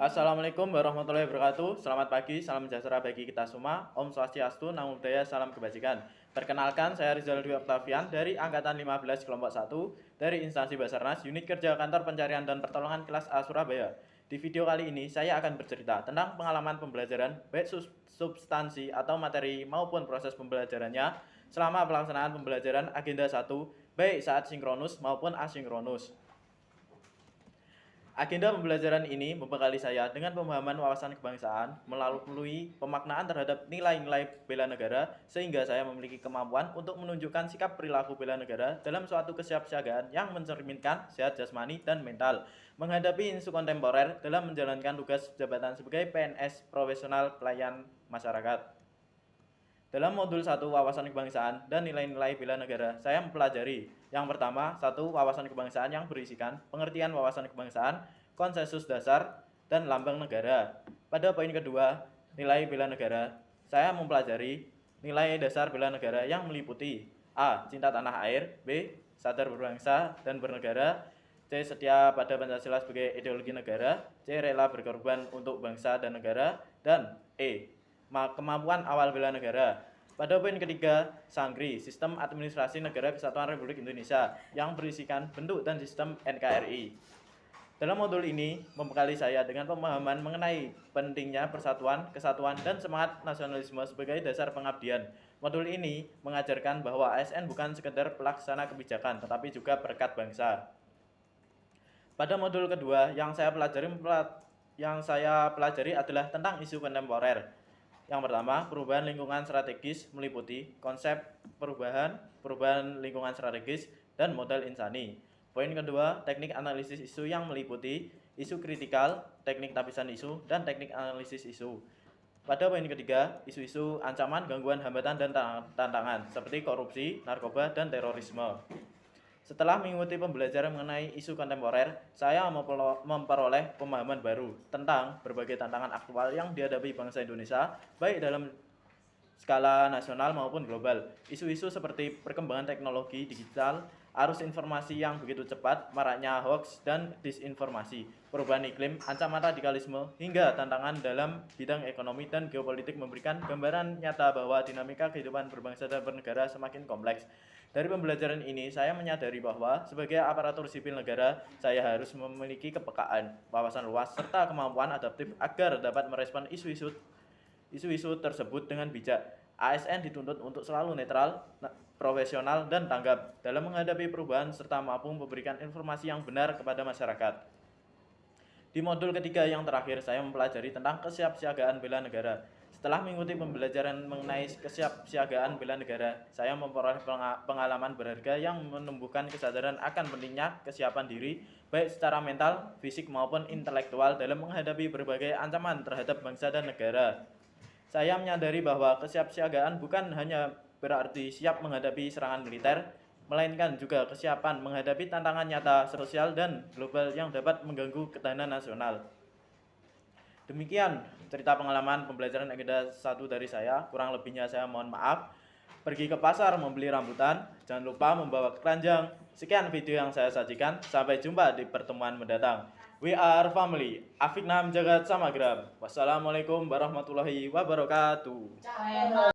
Assalamualaikum warahmatullahi wabarakatuh. Selamat pagi, salam sejahtera bagi kita semua. Om Swastiastu, Namo Buddhaya, salam kebajikan. Perkenalkan, saya Rizal Dwi Octavian dari Angkatan 15 Kelompok 1 dari Instansi Basarnas, Unit Kerja Kantor Pencarian dan Pertolongan Kelas A Surabaya. Di video kali ini, saya akan bercerita tentang pengalaman pembelajaran, baik substansi atau materi maupun proses pembelajarannya selama pelaksanaan pembelajaran Agenda 1, baik saat sinkronus maupun asinkronus. Agenda pembelajaran ini membekali saya dengan pemahaman wawasan kebangsaan melalui pemaknaan terhadap nilai-nilai bela negara sehingga saya memiliki kemampuan untuk menunjukkan sikap perilaku bela negara dalam suatu kesiapsiagaan yang mencerminkan sehat jasmani dan mental menghadapi isu kontemporer dalam menjalankan tugas jabatan sebagai PNS profesional pelayan masyarakat. Dalam modul 1 wawasan kebangsaan dan nilai-nilai bela negara, saya mempelajari yang pertama, 1 wawasan kebangsaan yang berisikan pengertian wawasan kebangsaan, konsensus dasar, dan lambang negara. Pada poin kedua, nilai bela negara, saya mempelajari nilai dasar bela negara yang meliputi A. Cinta tanah air, B. Sadar berbangsa dan bernegara, C. Setia pada Pancasila sebagai ideologi negara, C. Rela berkorban untuk bangsa dan negara, dan E. Kemampuan awal bela negara. Pada poin ketiga, Sangri, Sistem Administrasi Negara Kesatuan Republik Indonesia, yang berisikan bentuk dan sistem NKRI. Dalam modul ini, membekali saya dengan pemahaman mengenai pentingnya persatuan, kesatuan, dan semangat nasionalisme sebagai dasar pengabdian. Modul ini mengajarkan bahwa ASN bukan sekedar pelaksana kebijakan, tetapi juga perekat bangsa. Pada modul kedua, yang saya pelajari adalah tentang isu kontemporer. Yang pertama, perubahan lingkungan strategis meliputi konsep perubahan lingkungan strategis, dan modal insani. Poin kedua, teknik analisis isu yang meliputi isu kritikal, teknik tapisan isu, dan teknik analisis isu. Pada poin ketiga, isu-isu ancaman, gangguan, hambatan, dan tantangan seperti korupsi, narkoba, dan terorisme. Setelah mengikuti pembelajaran mengenai isu kontemporer, saya memperoleh pemahaman baru tentang berbagai tantangan aktual yang dihadapi bangsa Indonesia, baik dalam skala nasional maupun global. Isu-isu seperti perkembangan teknologi digital, arus informasi yang begitu cepat, maraknya hoax dan disinformasi, perubahan iklim, ancaman radikalisme, hingga tantangan dalam bidang ekonomi dan geopolitik memberikan gambaran nyata bahwa dinamika kehidupan berbangsa dan bernegara semakin kompleks. Dari pembelajaran ini, saya menyadari bahwa sebagai aparatur sipil negara, saya harus memiliki kepekaan, wawasan luas, serta kemampuan adaptif agar dapat merespon isu-isu tersebut dengan bijak. ASN dituntut untuk selalu netral, profesional, dan tanggap dalam menghadapi perubahan serta mampu memberikan informasi yang benar kepada masyarakat. Di modul ketiga yang terakhir, saya mempelajari tentang kesiapsiagaan bela negara. Setelah mengikuti pembelajaran mengenai kesiapsiagaan bela negara, saya memperoleh pengalaman berharga yang menumbuhkan kesadaran akan pentingnya kesiapan diri, baik secara mental, fisik, maupun intelektual dalam menghadapi berbagai ancaman terhadap bangsa dan negara. Saya menyadari bahwa kesiapsiagaan bukan hanya berarti siap menghadapi serangan militer, melainkan juga kesiapan menghadapi tantangan nyata sosial dan global yang dapat mengganggu ketahanan nasional. Demikian cerita pengalaman pembelajaran agenda 1 dari saya. Kurang lebihnya saya mohon maaf. Pergi ke pasar membeli rambutan, jangan lupa membawa keranjang. Sekian video yang saya sajikan. Sampai jumpa di pertemuan mendatang. We are family. Afiknam Jagat Samagram. Wassalamualaikum warahmatullahi wabarakatuh.